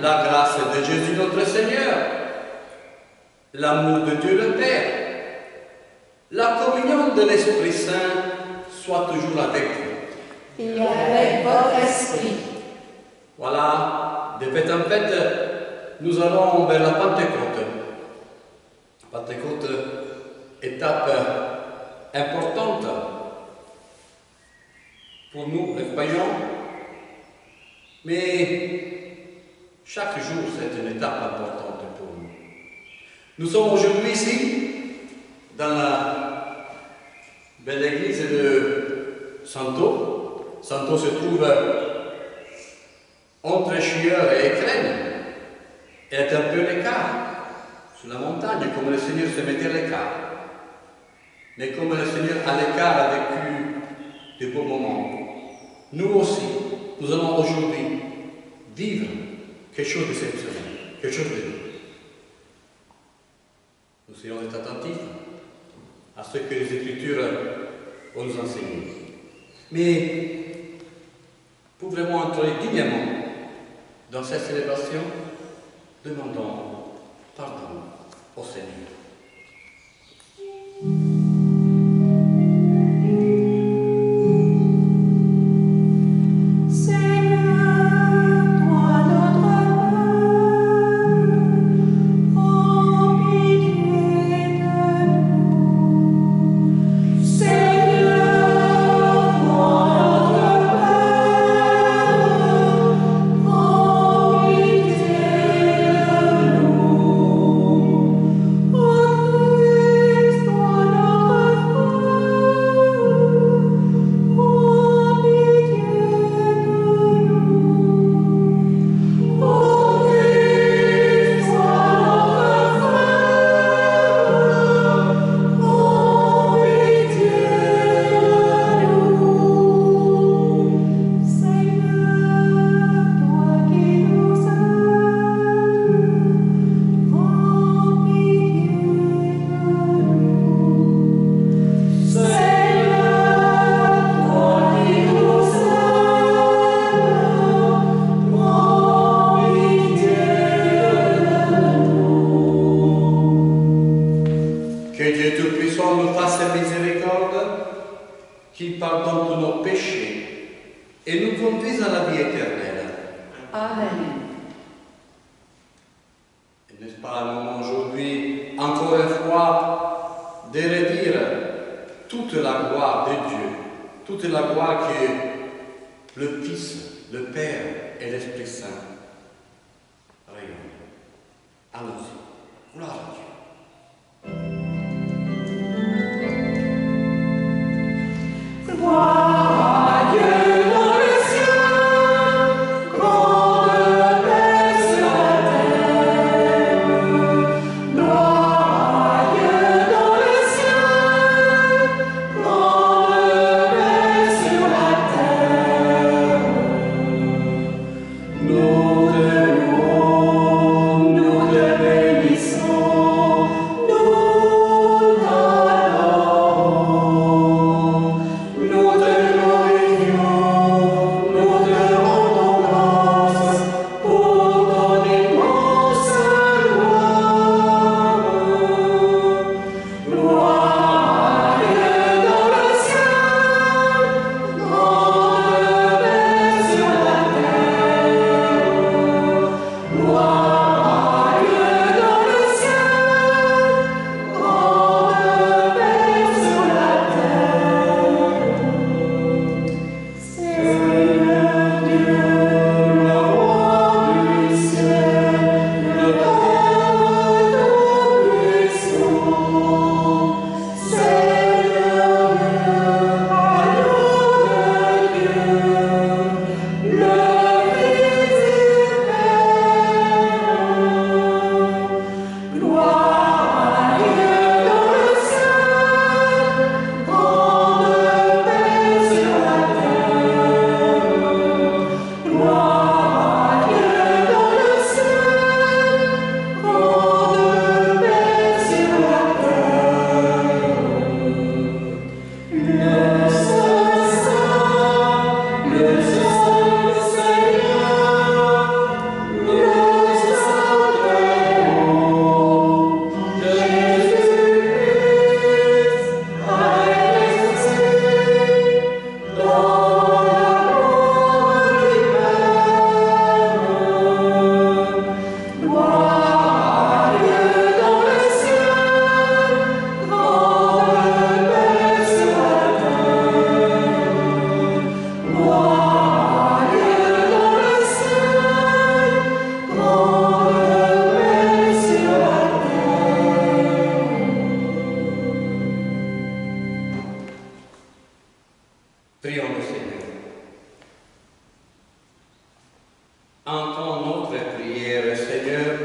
La grâce de Jésus notre Seigneur, l'amour de Dieu le Père, la communion de l'Esprit Saint soit toujours avec vous. Et avec votre esprit. Voilà, de fête en fête, nous allons vers la Pentecôte. Pentecôte, étape importante pour nous, les croyants, mais chaque jour, c'est une étape importante pour nous. Nous sommes aujourd'hui ici, dans la belle église de Santo. Santo se trouve entre Chieur et Écrenne, et est un peu l'écart, sur la montagne, comme le Seigneur se mettait à l'écart. Mais comme le Seigneur à l'écart a vécu de beaux moments, nous aussi, nous allons aujourd'hui vivre quelque chose d'exceptionnel, quelque chose de nous. Nous essayons d'être attentifs à ce que les Écritures vont nous enseigner. Mais pour vraiment entrer dignement dans cette célébration, demandons pardon au Seigneur. Qu'il pardonne tous nos péchés et nous conduise à la vie éternelle. Amen. N'est-ce pas un moment aujourd'hui, encore une fois, de redire toute la gloire de Dieu, toute la gloire que le Fils, le Père et l'Esprit Saint rayonnent. Allons-y. Gloire à Dieu. No. notre prière. Seigneur,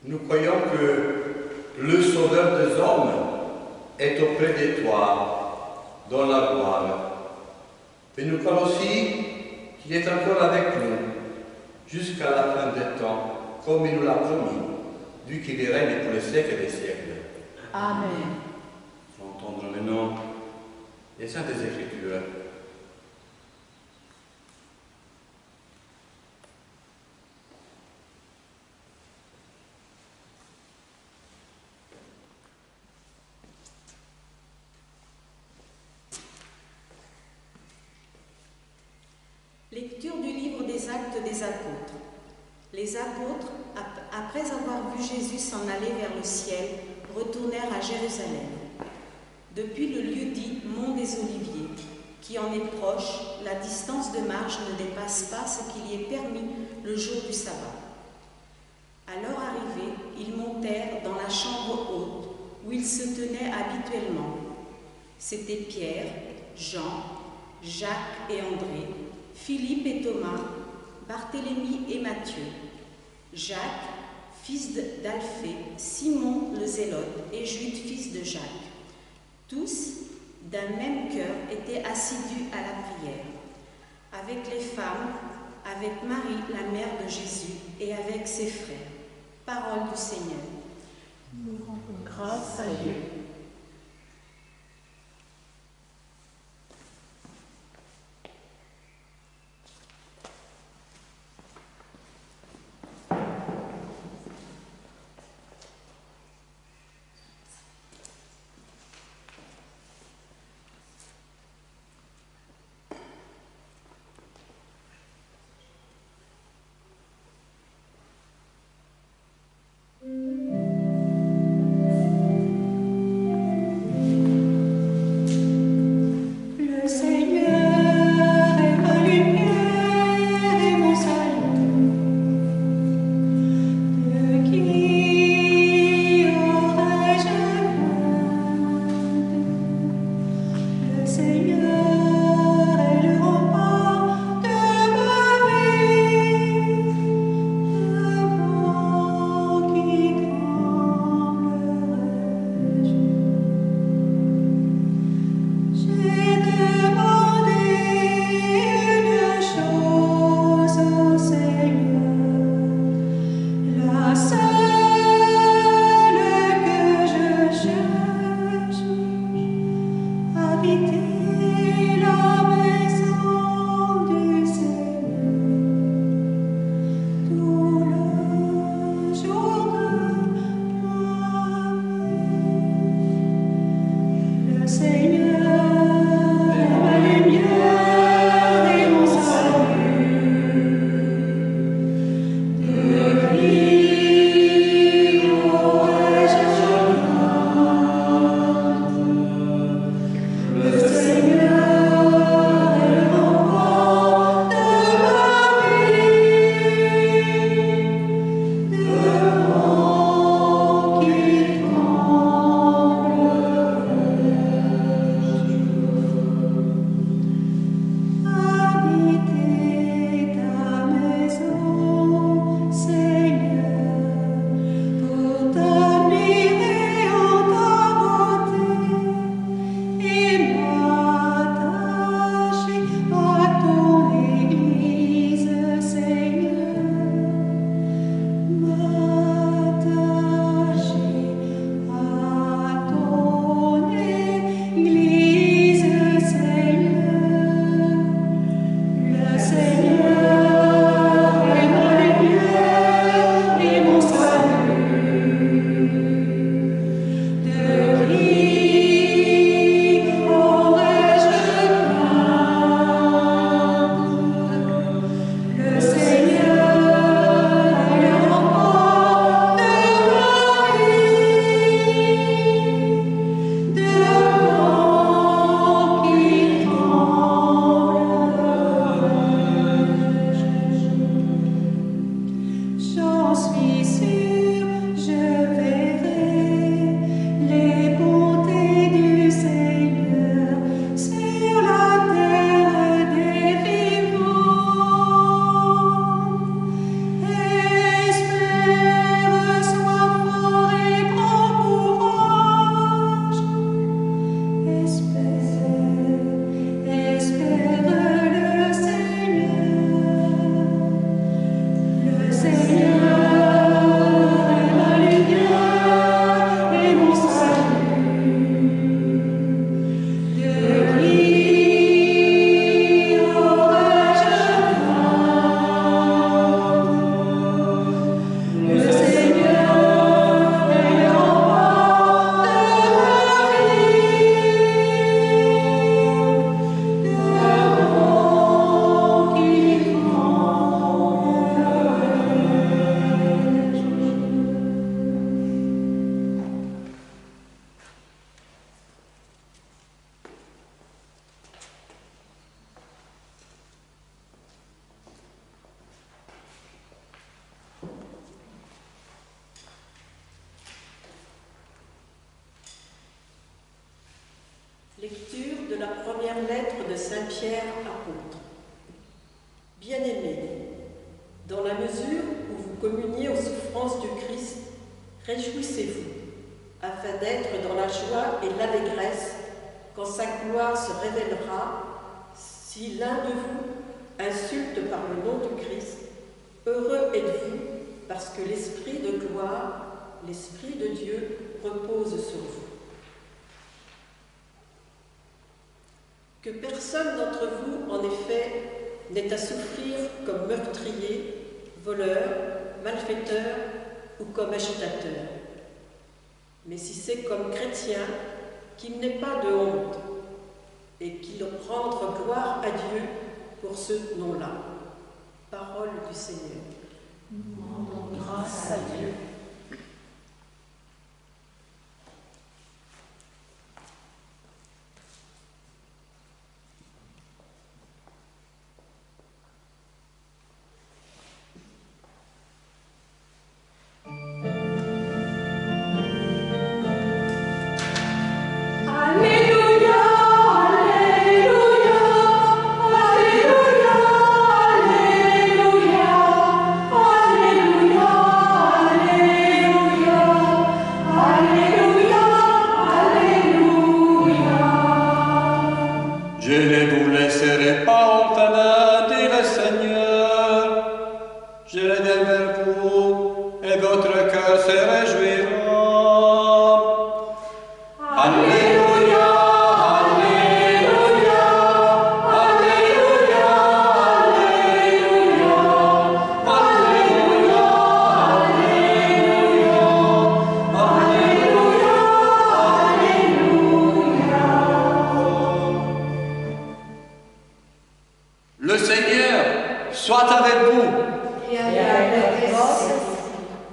nous croyons que le Sauveur des hommes est auprès de toi, dans la gloire. Et nous croyons aussi qu'il est encore avec nous jusqu'à la fin des temps, comme il nous l'a promis, vu qu'il règne pour les siècles des siècles. Amen. Entendre maintenant les Saintes Écritures. Lecture du livre des Actes des Apôtres. Les apôtres, après avoir vu Jésus s'en aller vers le ciel, retournèrent à Jérusalem. Depuis le lieu dit Mont des Oliviers, qui en est proche, la distance de marche ne dépasse pas ce qu'il y est permis le jour du sabbat. À leur arrivée, ils montèrent dans la chambre haute, où ils se tenaient habituellement. C'étaient Pierre, Jean, Jacques et André, Philippe et Thomas, Barthélemy et Matthieu, Jacques, fils d'Alphée, Simon le Zélote et Jude, fils de Jacques. Tous, d'un même cœur, étaient assidus à la prière, avec les femmes, avec Marie, la mère de Jésus, et avec ses frères. Parole du Seigneur. Nous rendons grâce à Dieu. première lettre de Saint Pierre apôtre. Bien-aimés, dans la mesure où vous communiez aux souffrances du Christ, réjouissez-vous, afin d'être dans la joie et l'allégresse quand sa gloire se révélera. Si l'un de vous insulte par le nom du Christ, heureux êtes-vous, parce que l'Esprit de gloire, l'Esprit de Dieu, repose sur vous. Que personne d'entre vous, en effet, n'ait à souffrir comme meurtrier, voleur, malfaiteur ou comme agitateur. Mais si c'est comme chrétien, qu'il n'ait pas de honte et qu'il rende gloire à Dieu pour ce nom-là. Parole du Seigneur. Nous rendons grâce à Dieu.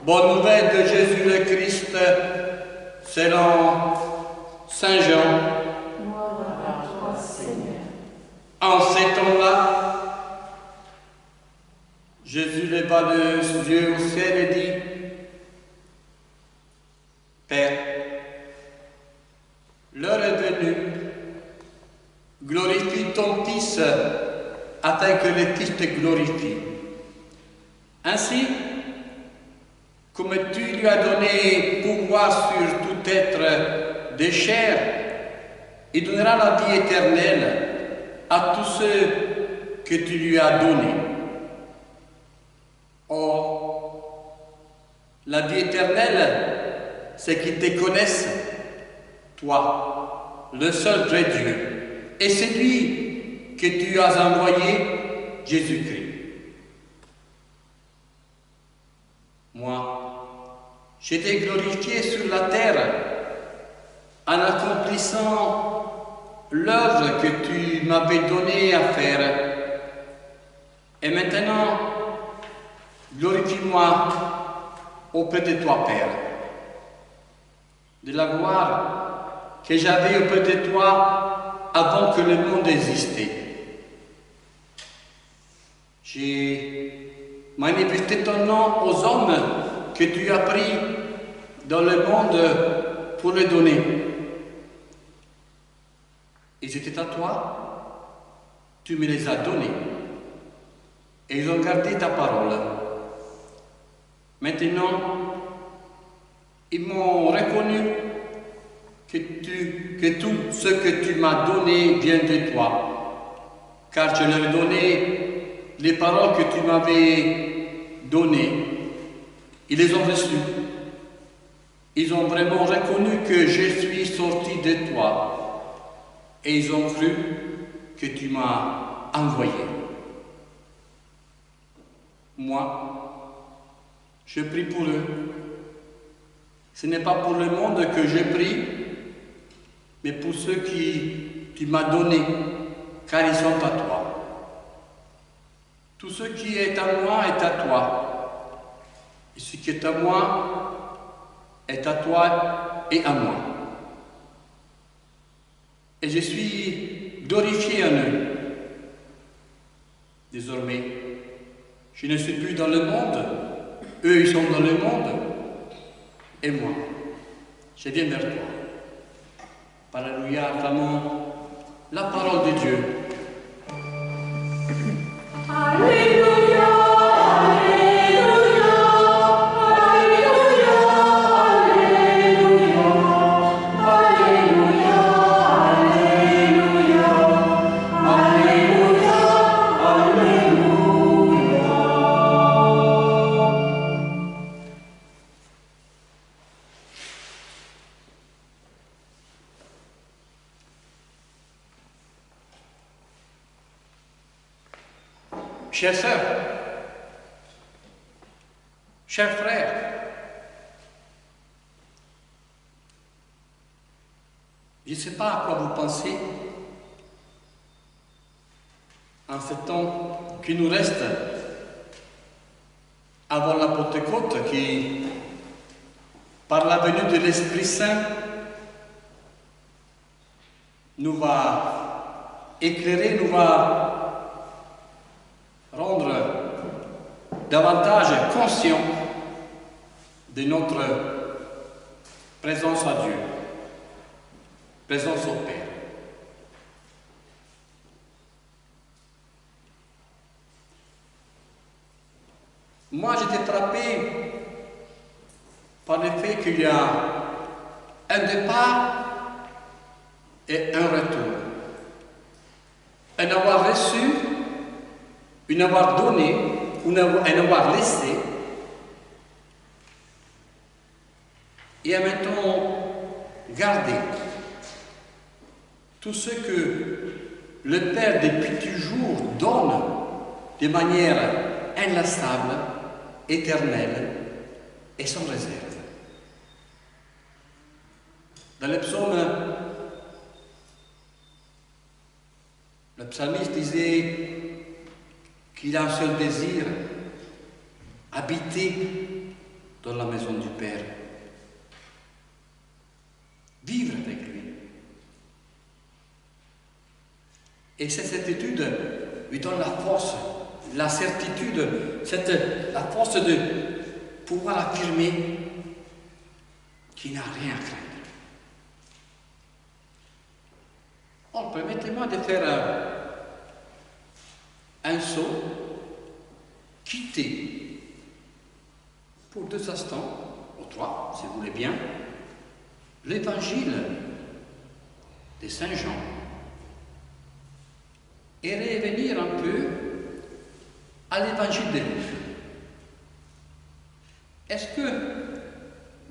Bonne nouvelle de Jésus le Christ, selon Saint Jean. Gloire à toi, Seigneur. En ces temps-là, Jésus leva les yeux au ciel et dit: Père, l'heure est venue, glorifie ton Fils, afin que le Fils te glorifie. Ainsi, comme tu lui as donné pouvoir sur tout être de chair, il donnera la vie éternelle à tous ceux que tu lui as donnés. Or, la vie éternelle, c'est qu'ils te connaissent, toi, le seul vrai Dieu, et celui que tu as envoyé, Jésus-Christ. Moi, j'étais glorifié sur la terre en accomplissant l'œuvre que tu m'avais donnée à faire. Et maintenant, glorifie-moi auprès de toi, Père, de la gloire que j'avais auprès de toi avant que le monde existait. J'ai manifesté ton nom aux hommes que tu as pris dans le monde pour les donner. Ils étaient à toi, tu me les as donnés, et ils ont gardé ta parole. Maintenant, ils m'ont reconnu que tout ce que tu m'as donné vient de toi, car je leur ai donné les paroles que tu m'avais données. Ils les ont reçues. Ils ont vraiment reconnu que je suis sorti de toi, et ils ont cru que tu m'as envoyé. Moi, je prie pour eux. Ce n'est pas pour le monde que je prie, mais pour ceux qui tu m'as donnés, car ils sont à toi. Tout ce qui est à moi est à toi. Et ce qui est à moi est à toi et à moi. Et je suis glorifié en eux. Désormais, je ne suis plus dans le monde, eux ils sont dans le monde, et moi, je viens vers toi. Alléluia, acclamons la parole de Dieu. Alléluia, Alléluia, Alléluia, Alléluia, Alléluia, Alléluia, Alléluia, Alléluia. Chers sœurs, chers frères, je ne sais pas à quoi vous pensez en ce temps qui nous reste avant la Pentecôte qui, par la venue de l'Esprit Saint, nous va éclairer, nous va rendre davantage conscients de notre présence à Dieu, présence au Père. Moi, j'étais frappé par le fait qu'il y a un départ et un retour. Un avoir reçu, un avoir donné, un avoir laissé, et en même temps garder tout ce que le Père depuis toujours donne de manière inlassable, éternelle et sans réserve. Dans le psaume, le psalmiste disait qu'il a un seul désir, habiter dans la maison du Père, vivre avec lui. Et cette certitude lui donne la force, la certitude, la force de pouvoir affirmer qu'il n'a rien à craindre. Or, permettez-moi de faire un saut, quitter pour 2 instants, ou 3, si vous voulez bien, l'évangile de Saint Jean et revenir un peu à l'évangile de Luc. Est-ce que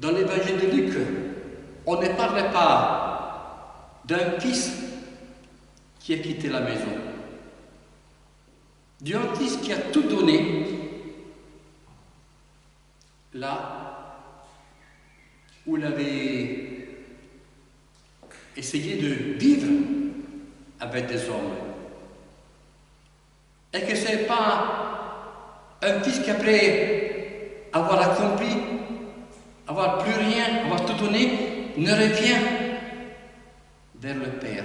dans l'évangile de Luc, on ne parle pas d'un fils qui a quitté la maison, d'un fils qui a tout donné là où il avait essayé de vivre avec des hommes? Et que ce n'est pas un fils qui, après avoir accompli, avoir plus rien, avoir tout donné, ne revient vers le Père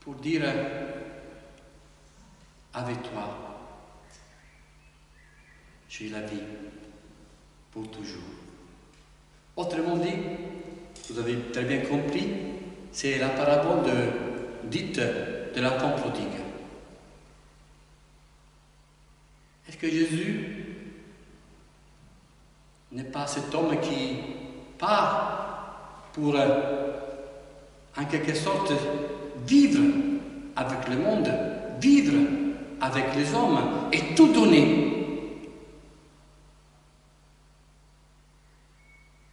pour dire: avec toi, j'ai la vie pour toujours. Autrement dit, vous avez très bien compris, c'est la parabole dite de l'enfant prodigue. Est-ce que Jésus n'est pas cet homme qui part pour, en quelque sorte, vivre avec le monde, vivre avec les hommes et tout donner?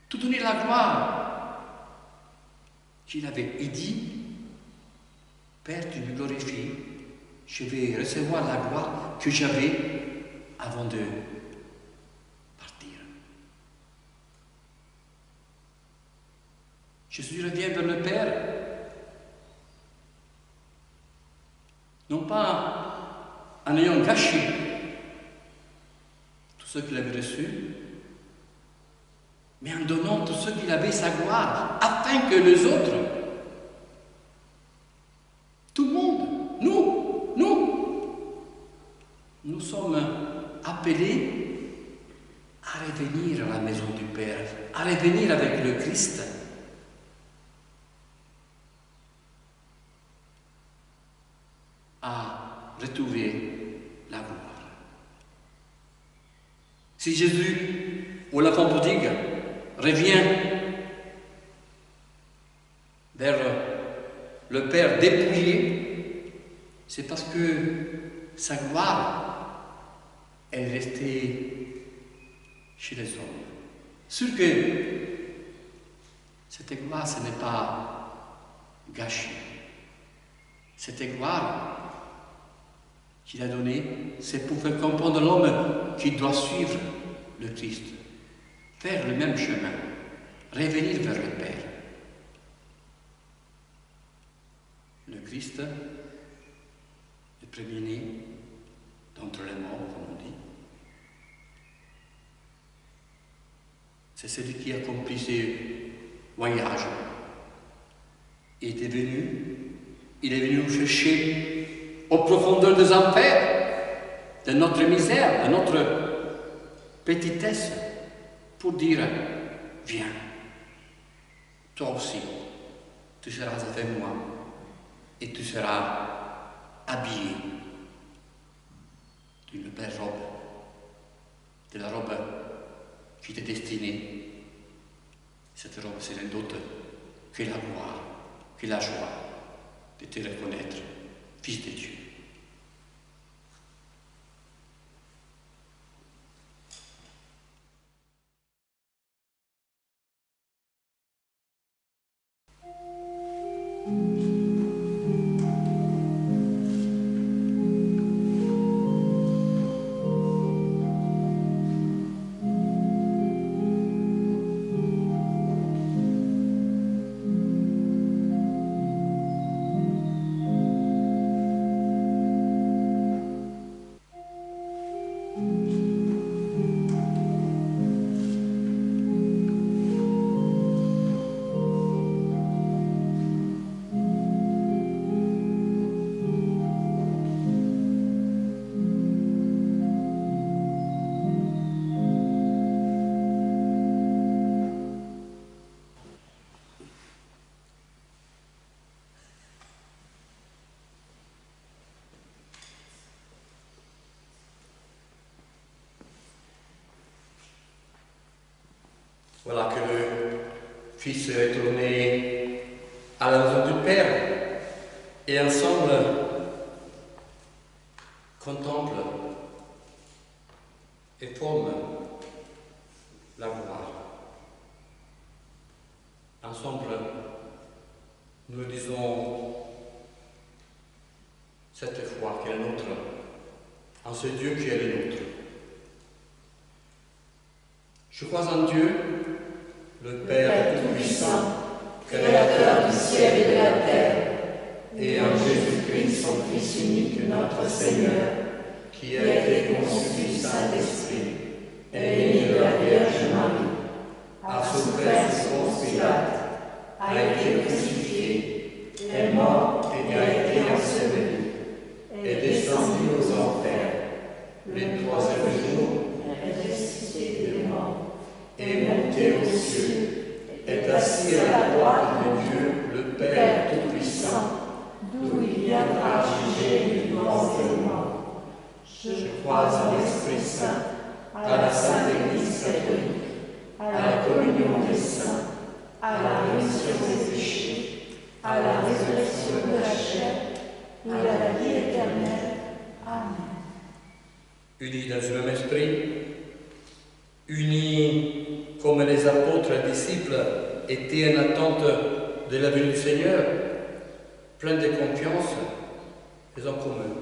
Tout donner la gloire qu'il avait. Il dit: Père, tu me glorifies, je vais recevoir la gloire que j'avais avant de partir. Jésus revient vers le Père, non pas en ayant gâché tout ce qu'il avait reçu, mais en donnant tout ce qu'il avait, sa gloire, afin que les autres, tout le monde, nous sommes appelés à revenir à la maison du Père, à revenir avec le Christ. Si Jésus, ou l'enfant prodigue, revient vers le Père dépouillé, c'est parce que sa gloire, elle est restée chez les hommes. Sûr que cette gloire, ce n'est pas gâché. Cette gloire qu'il a donnée, c'est pour faire comprendre l'homme qui doit suivre le Christ, faire le même chemin, revenir vers le Père. Le Christ, le premier-né d'entre les morts, comme on dit, c'est celui qui a accompli ses voyages. Il est venu nous chercher aux profondeurs des enfers, de notre misère, de notre petitesse, pour dire, viens, toi aussi, tu seras avec moi et tu seras habillé d'une belle robe, de la robe qui t'est destinée. Cette robe, c'est rien d'autre que la gloire, que la joie de te reconnaître, Fils de Dieu. Voilà que le Fils est tourné à la maison du Père et ensemble contemple et forme la gloire. Ensemble, nous disons cette foi qui est nôtre, en ce Dieu qui est le nôtre. Je crois en Dieu, le Père Tout-Puissant, Créateur du ciel et de la terre, et en Jésus-Christ, son Fils unique, notre Seigneur, qui a été conçu du Saint-Esprit, est né de la Vierge Marie, a souffert sous Ponce Pilate, a été crucifié, est mort et a été enseveli, est descendu aux enfers, le troisième jour est ressuscité des morts, est monté aux cieux, est assis à la droite de Dieu, le Père Tout-Puissant, d'où il viendra juger les vivants et les morts. Je crois en l'Esprit Saint, à la Sainte Église catholique, à la communion des saints, à la rémission des péchés, à la résurrection de la chair et à la vie éternelle. Amen. Unis dans le même esprit, unis comme les apôtres et disciples étaient en attente de la venue du Seigneur, pleins de confiance, faisons comme eux.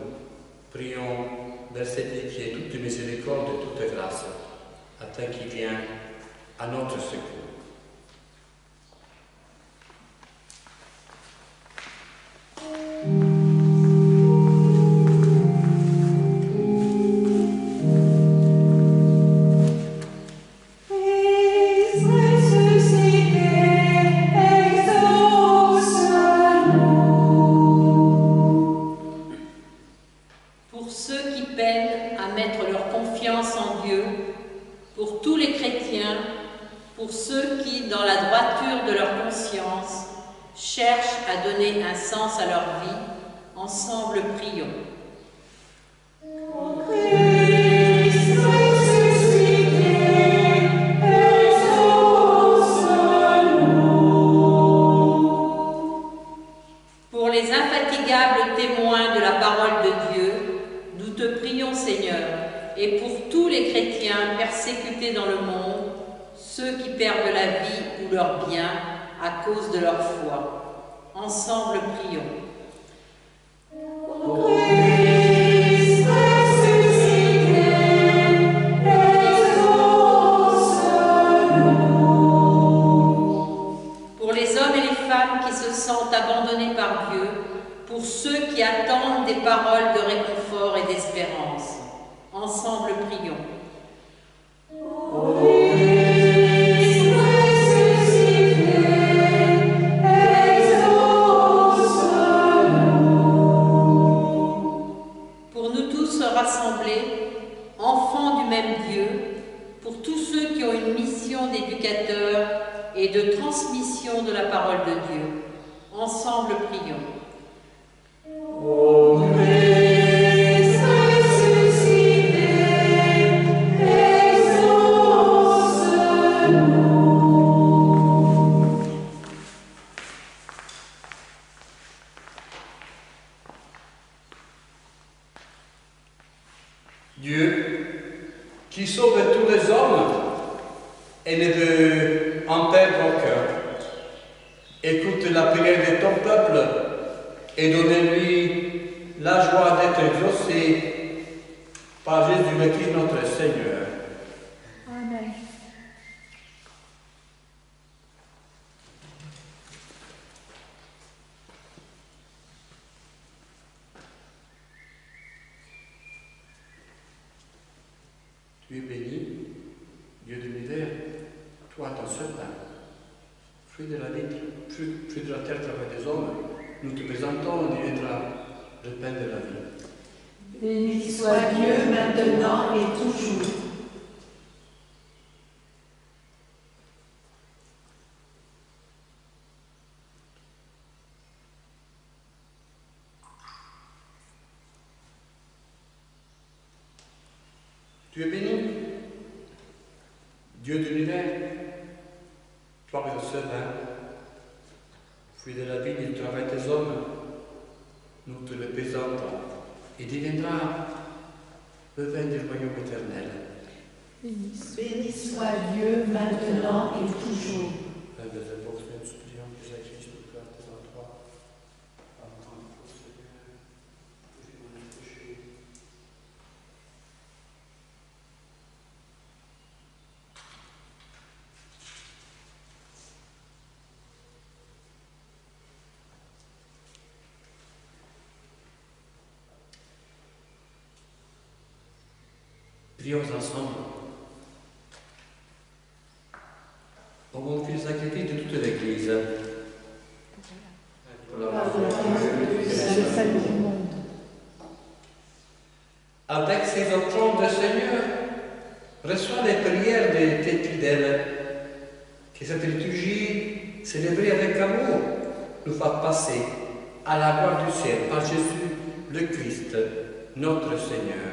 Prions vers celui qui est toute miséricorde et toute grâce, afin qu'il vienne à notre secours. Pour ceux qui peinent à mettre leur confiance en Dieu, pour tous les chrétiens, pour ceux qui, dans la droiture de leur conscience, cherchent à donner un sens à leur vie, ensemble prions. Christ ressuscité, les chrétiens persécutés dans le monde, ceux qui perdent la vie ou leurs biens à cause de leur foi. Ensemble, prions. Pour les hommes et les femmes qui se sentent abandonnés par Dieu, pour ceux qui attendent des paroles de réconfort et d'espérance. Ensemble, prions. Pour nous tous rassemblés, enfants du même Dieu, pour tous ceux qui ont une mission d'éducateur et de transmission de la parole de Dieu. Ensemble, prions. Dieu, qui sauve tous les hommes et ne veut en perdre aucun, écoute la prière de ton peuple et donne-lui la joie d'être exaucé par Jésus-Christ notre Seigneur. Amen. Tu es béni, Dieu de l'univers, toi ton seul pain, fruit de la vie, fruit de la terre, travail des hommes, nous te présentons, il viendra le pain de la vie. Béni soit Dieu maintenant et toujours. Tu es béni, Dieu de l'univers, toi le seul pain, fruit de la vie, du travail des hommes, nous te le présentons, et deviendra le vin du royaume éternel. Béni soit Dieu maintenant et toujours. Prions ensemble. Au bon fils sacrifice de toute l'Église. Pour la Le salut du monde. Avec ces offrandes, Seigneur, reçois les prières de tes fidèles, que cette liturgie célébrée avec amour nous fasse passer à la gloire du ciel par Jésus le Christ, notre Seigneur.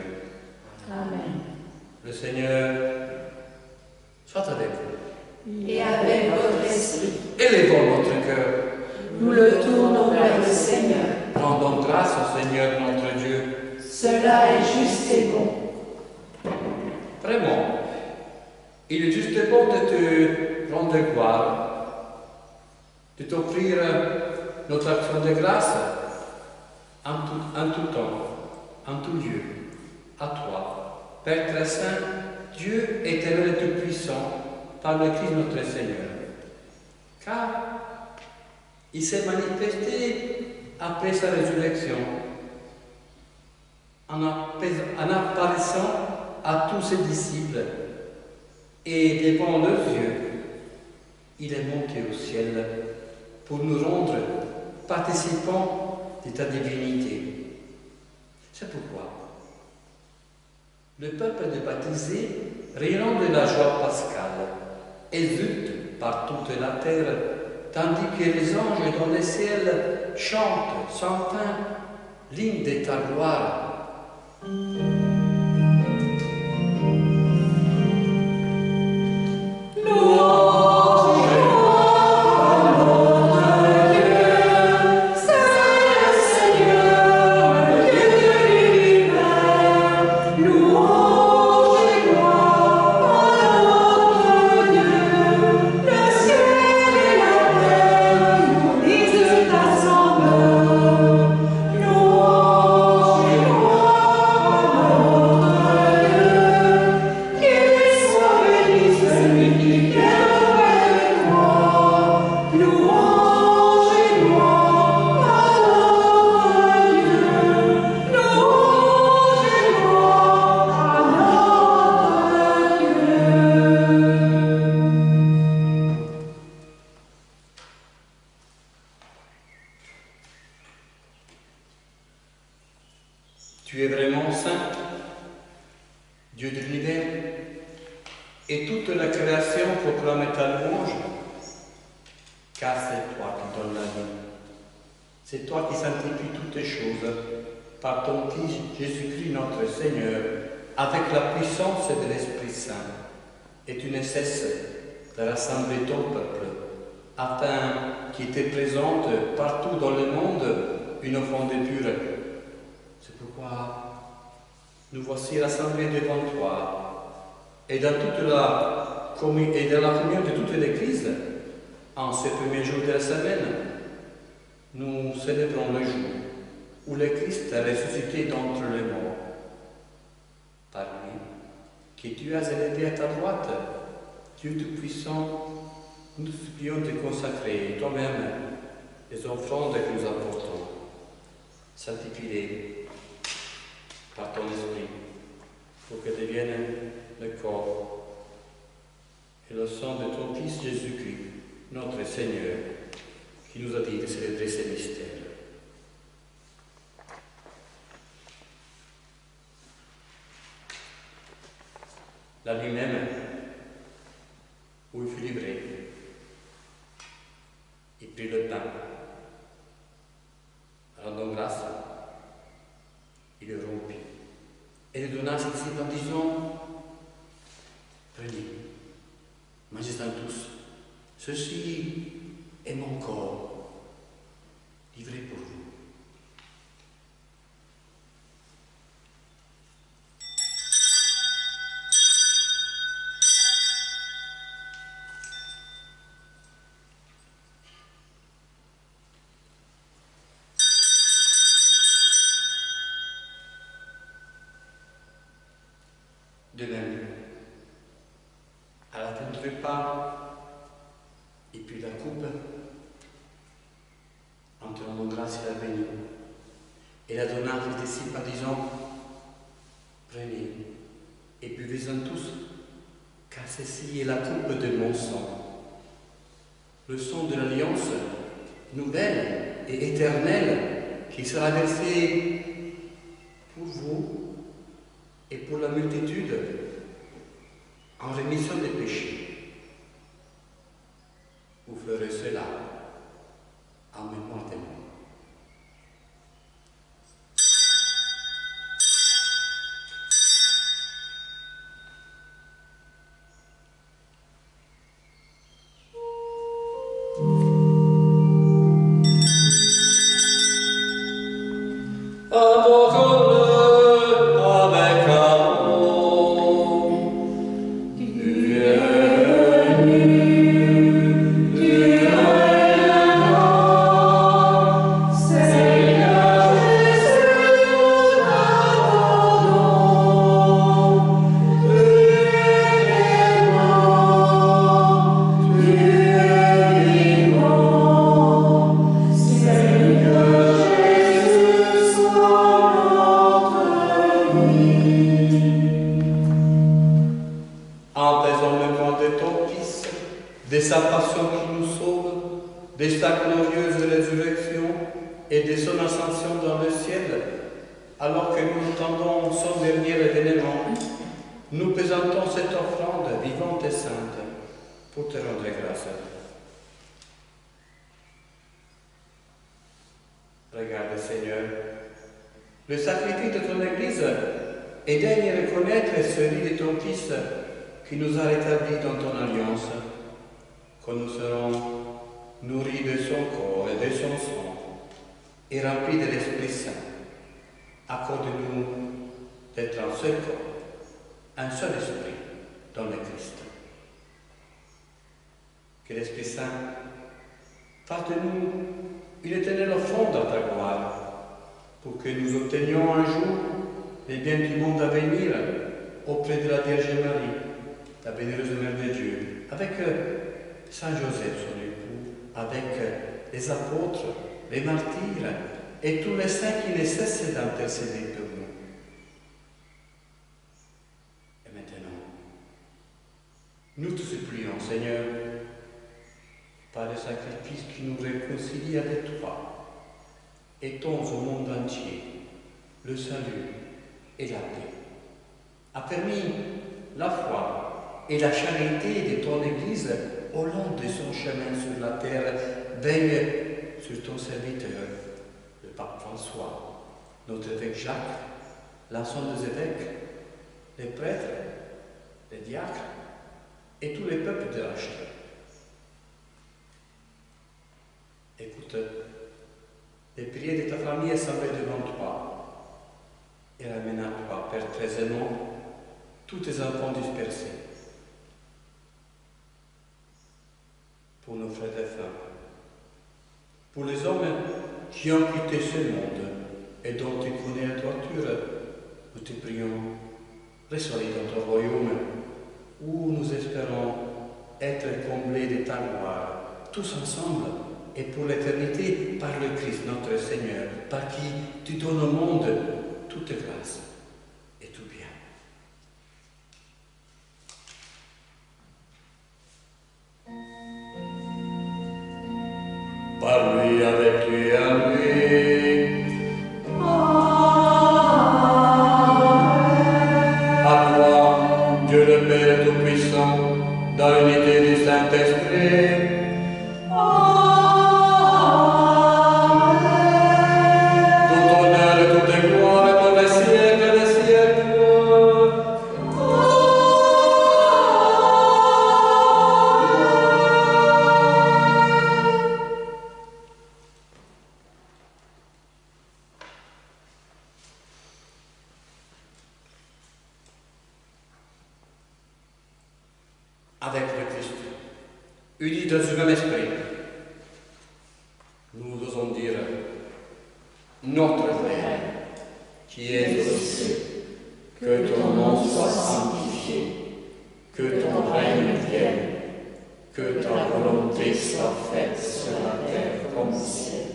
Amen. Le Seigneur soit avec vous. Et avec votre esprit, Élevons notre cœur. nous le tournons vers le Seigneur. Rendons grâce au Seigneur notre Dieu. Cela est juste et bon. Vraiment, il est juste et bon de te rendre gloire, de t'offrir notre action de grâce en tout temps, en tout lieu, à toi. Père très saint, Dieu éternel et tout-puissant, par le Christ notre Seigneur. Car il s'est manifesté après sa résurrection, en apparaissant à tous ses disciples, et devant leurs yeux, il est monté au ciel pour nous rendre participants de ta divinité. C'est pourquoi le peuple de baptisé, rayonnant de la joie pascale, exulte par toute la terre, tandis que les anges dans le ciel chantent sans fin l'hymne de ta gloire. Louange et gloire. et toute la création proclame ta louange, car c'est toi qui donnes la vie. C'est toi qui sanctifies toutes les choses par ton Fils Jésus-Christ notre Seigneur, avec la puissance de l'Esprit Saint. Et tu ne cesses de rassembler ton peuple, afin qu'il te présente partout dans le monde une offrande pure. C'est pourquoi nous voici rassemblés devant toi, et dans la communion de toute l'Église, en ce premier jour de la semaine, nous célébrons le jour où le Christ a ressuscité d'entre les morts. Par lui, que tu as élevé à ta droite, Dieu Tout-Puissant, nous te supplions de consacrer toi-même les offrandes que nous apportons. Sanctifie-les par ton esprit, pour que deviennent le corps et le sang de ton Fils Jésus-Christ, notre Seigneur, qui nous a dit de célébrer ces mystères. La nuit même, où il fut livré, il prit le pain, rendant grâce, il le rompit et le donna à ses disciples en disant: prenez, mangez-en tous, ceci est mon corps, livré pour vous. De même, à la fin du repas, et puis la coupe, en te rendant grâce, il la bénit et la donna à ses disciples en disant: prenez et buvez-en tous, car ceci est la coupe de mon sang, le sang de l'alliance nouvelle et éternelle qui sera versé pour vous et pour la multitude en rémission des péchés. Vous ferez cela en mémoire de moi. De sa passion qui nous sauve, de sa glorieuse résurrection et de son ascension dans le ciel, alors que nous attendons son dernier événement, nous présentons cette offrande vivante et sainte pour te rendre grâce. Regarde, Seigneur, le sacrifice de ton Église et daigne reconnaître celui de ton Fils qui nous a rétablis dans ton alliance. Quand nous serons nourris de son corps et de son sang et remplis de l'Esprit Saint, accorde-nous d'être un seul corps, un seul esprit dans le Christ. Que l'Esprit Saint fasse de nous une éternelle offrande dans ta gloire, pour que nous obtenions un jour les biens du monde à venir auprès de la Vierge Marie, la bénéreuse Mère de Dieu, avec Saint Joseph, son époux, avec les apôtres, les martyrs et tous les saints qui ne cessent d'intercéder pour nous. Et maintenant, nous te supplions, Seigneur, par le sacrifice qui nous réconcilie avec toi, étends au monde entier le salut et la paix. A permis et la charité de ton Église au long de son chemin sur la terre veille sur ton serviteur, le pape François, notre évêque Jacques, l'ensemble des évêques, les prêtres, les diacres et tous les peuples de la chair. Écoute, les prières de ta famille assemblées devant toi et ramène à toi, Père très aimant, tous tes enfants dispersés. Pour nos frères et sœurs, pour les hommes qui ont quitté ce monde et dont tu connais la droiture, nous te prions, reçois dans ton royaume, où nous espérons être comblés de ta gloire, tous ensemble, et pour l'éternité, par le Christ, notre Seigneur, par qui tu donnes au monde toute grâce et tout bien. Par lui, avec lui, à lui. À toi, Dieu le Père Tout-Puissant, dans l'unité du Saint-Esprit. Tout honneur et toute gloire pour les siècles des siècles. Avec le Christ, unis dans ce même esprit, nous osons dire notre Père, qui es aux cieux, que ton nom soit sanctifié, que ton règne vienne, que ta volonté soit faite sur la terre comme au ciel.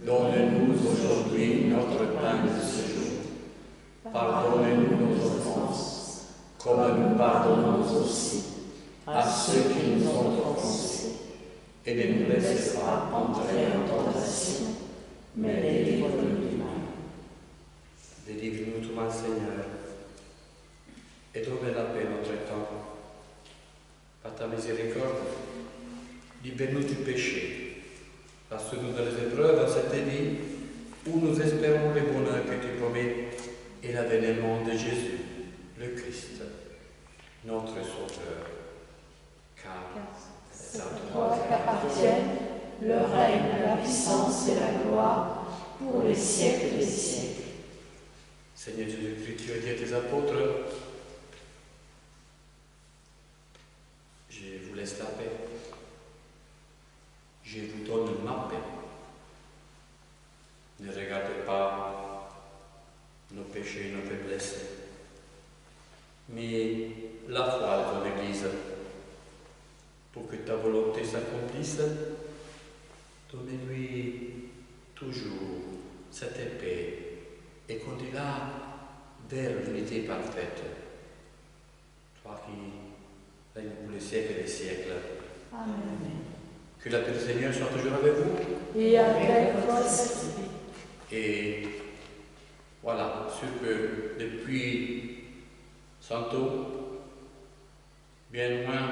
Donne-nous aujourd'hui notre pain de ce jour. Pardonne-nous nos offenses, comme nous pardonnons aussi à ceux qui nous ont offensés, et ne nous laisse pas entrer en tentation, mais délivre-nous du mal. Délivre-nous du mal, Seigneur, et donne la paix à notre temps. Par ta miséricorde, libère-nous du péché, passe-nous dans les épreuves dans cette vie, où nous espérons le bonheur que tu promets et l'avènement de Jésus, le Christ, notre Sauveur. Car c'est à toi qu'appartiennent le règne, la puissance et la gloire pour les siècles des siècles. Seigneur Jésus-Christ, tu as dit à tes apôtres, je vous laisse la paix, je vous donne ma paix. Ne regardez pas nos péchés, nos faiblesses, mais la foi de ton Église. Pour que ta volonté s'accomplisse, donne-lui toujours cette paix et conduis-la vers l'unité parfaite. Toi qui règnes pour les siècles des siècles. Amen. Que la paix du Seigneur soit toujours avec vous. Et avec votre esprit. Et voilà, sûr que depuis Santo, bien loin,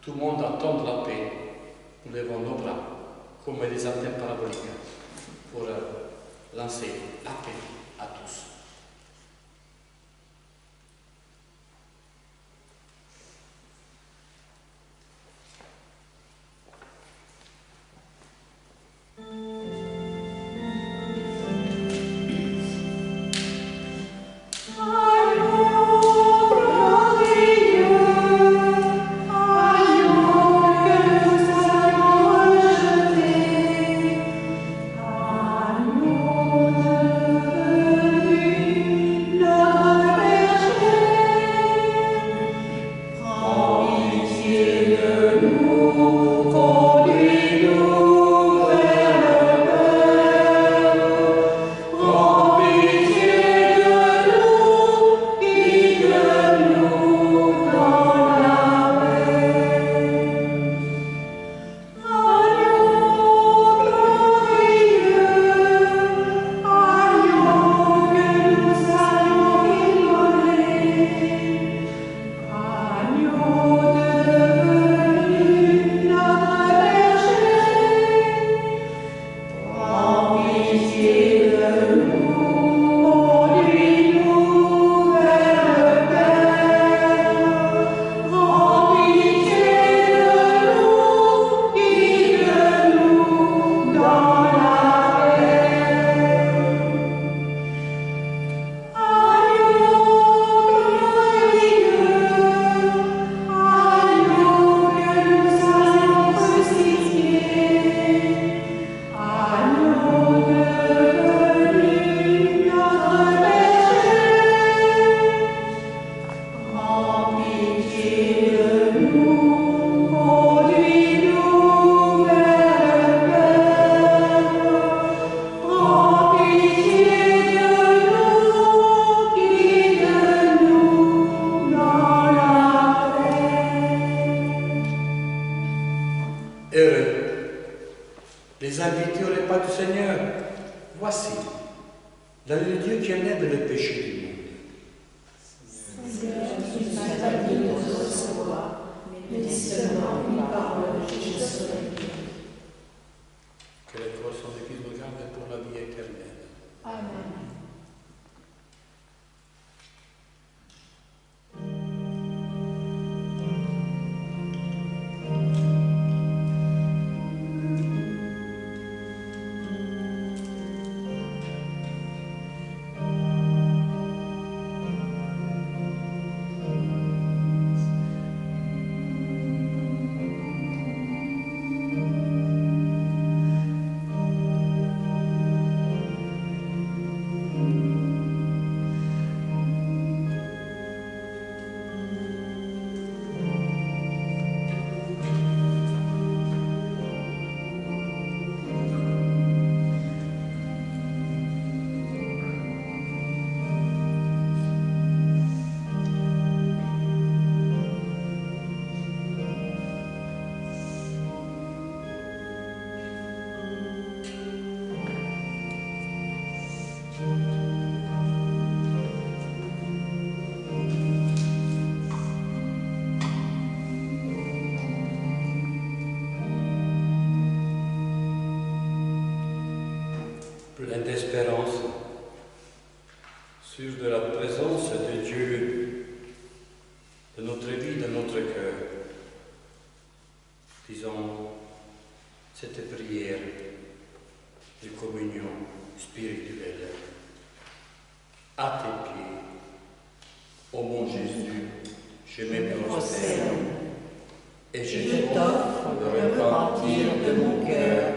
tout le monde attend de la paix. Nous levons nos bras comme des antennes paraboliques pour lancer la paix à tous. Amen. Les invités au repas du Seigneur, voici l'agneau de Dieu qui enlève le péché du monde. Seigneur, tu m'as pas dit de recevoir, mais dis seulement une parole et je serai guéri. Que le corazon de Christ me garde pour la vie éternelle. Amen. Plein d'espérance, sûr de la présence de Dieu, de notre vie, de notre cœur. Disons cette prière de communion spirituelle. À tes pieds, ô mon Jésus, je me prosterne et je t'offre le repentir de mon cœur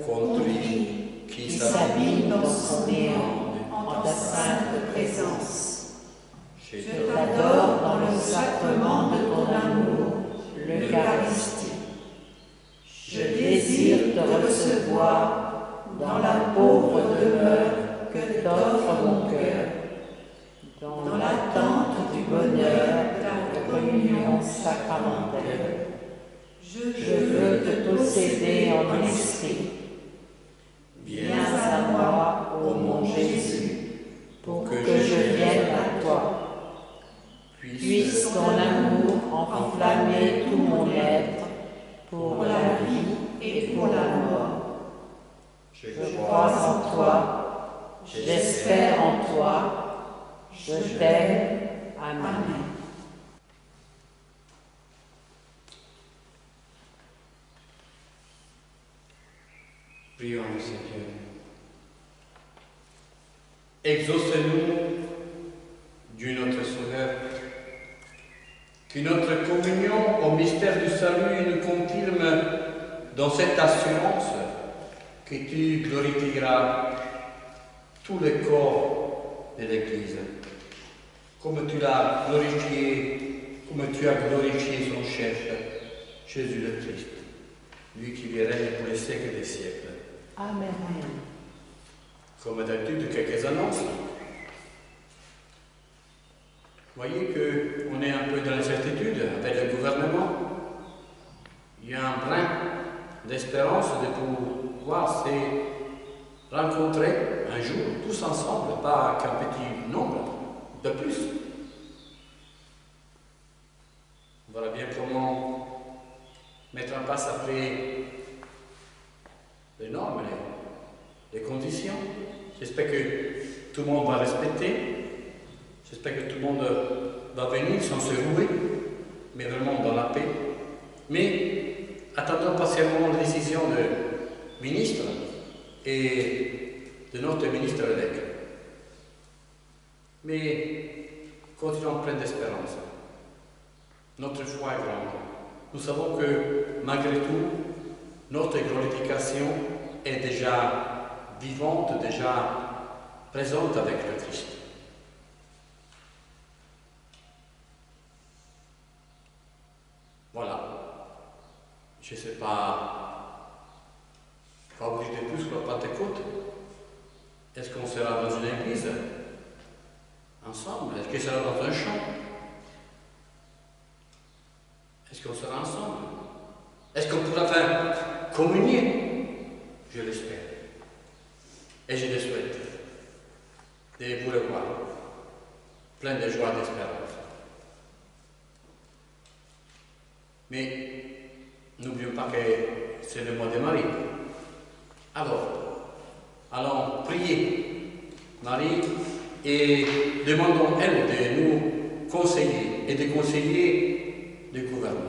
contrit qui s'habille dans son néant en ta sainte présence. Je T'adore dans le sacrement de ton amour, l'Eucharistie. Je désire te recevoir dans la pauvre demeure que t'offre mon cœur, dans l'attente du bonheur de la communion sacramentelle. Je veux te posséder en esprit. Viens à moi, ô mon Jésus, pour que je vienne à toi. Puisse ton amour enflammer tout mon être, pour la vie et pour la mort. Je crois en toi, j'espère en toi, je t'aime. Amen. Prions le Seigneur. Exauce-nous, Dieu notre Sauveur, que notre communion au mystère du salut nous confirme dans cette assurance que tu glorifieras tout le corps de l'Église, comme tu l'as glorifié, comme tu as glorifié son chef, Jésus le Christ, lui qui règne pour les siècles des siècles. Amen. Comme d'habitude, quelques annonces. Vous voyez qu'on est un peu dans l'incertitude avec le gouvernement. Il y a un brin d'espérance de pouvoir se rencontrer un jour, tous ensemble, pas qu'un petit nombre de plus. Voilà bien comment mettre en place après les normes, les conditions. J'espère que tout le monde va respecter. J'espère que tout le monde va venir sans se rouer, mais vraiment dans la paix. Mais attendons patiemment la décision du ministre et de notre ministre évêque. Mais continuons plein d'espérance. Notre foi est grande. Nous savons que malgré tout, notre glorification est déjà vivante, déjà présente avec le Christ. je ne sais pas, favoriser plus que la Pentecôte. Est-ce qu'on sera dans une église ensemble? Est-ce qu'il sera dans un champ? Est-ce qu'on sera ensemble? Est-ce qu'on pourra faire communier? Je l'espère. Et je le souhaite. Et vous le voir, plein de joie et d'espérance. Mais n'oublions pas que c'est le mois de Marie. Alors, allons prier Marie et demandons elle de nous conseiller et de conseiller le gouvernement.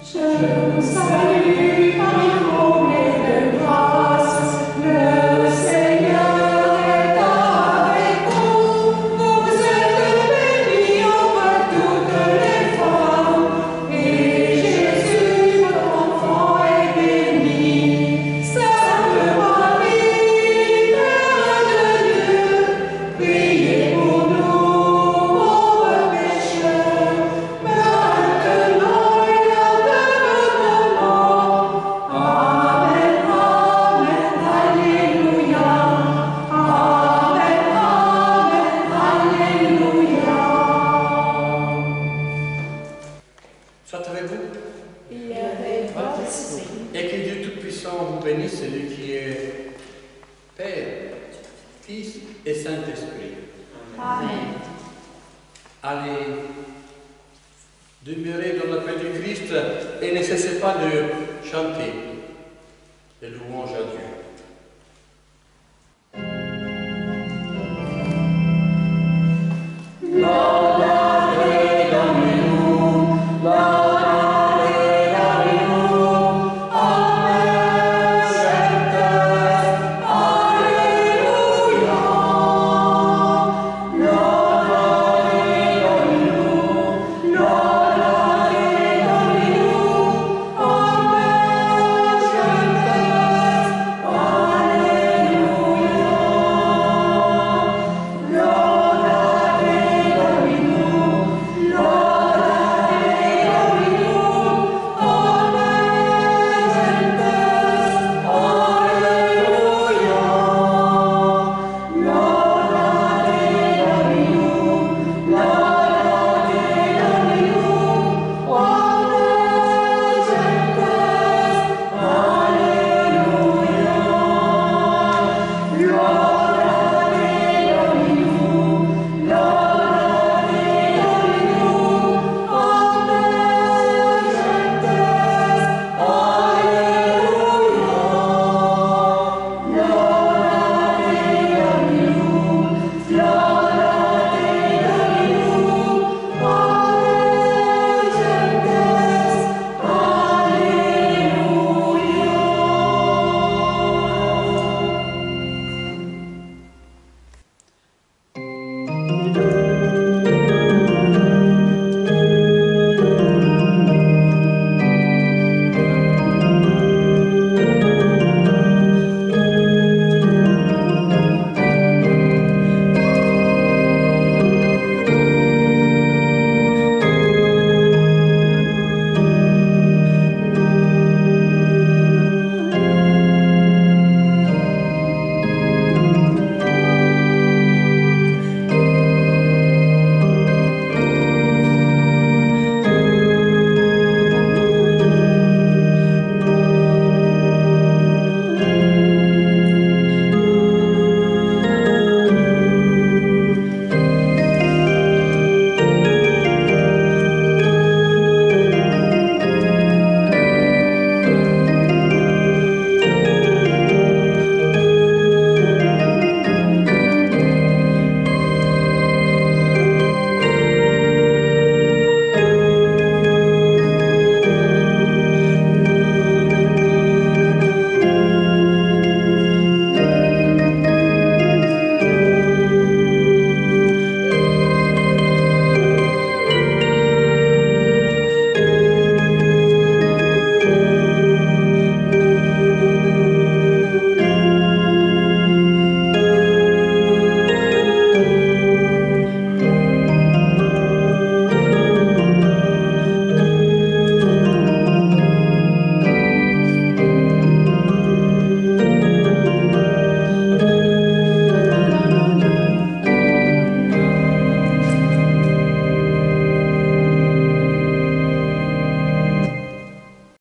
Je vous salue, Marie, comblée de grâce, le Seigneur est avec vous. Vous êtes bénie entre toutes les femmes, et Jésus, votre enfant, est béni. Sainte Marie, Mère de Dieu, priez pour nous, pauvres pécheurs, maintenant et à l'heure de notre mort. Amen, Amen, Alléluia. Amen, Amen, Alléluia. Soit avec vous. Il avait votre esprit. Et que Dieu Tout-Puissant vous bénisse, celui qui est Père, Fils et Saint-Esprit. Amen. Allez demeurer dans la paix du Christ et ne cessez pas de chanter des louanges à Dieu.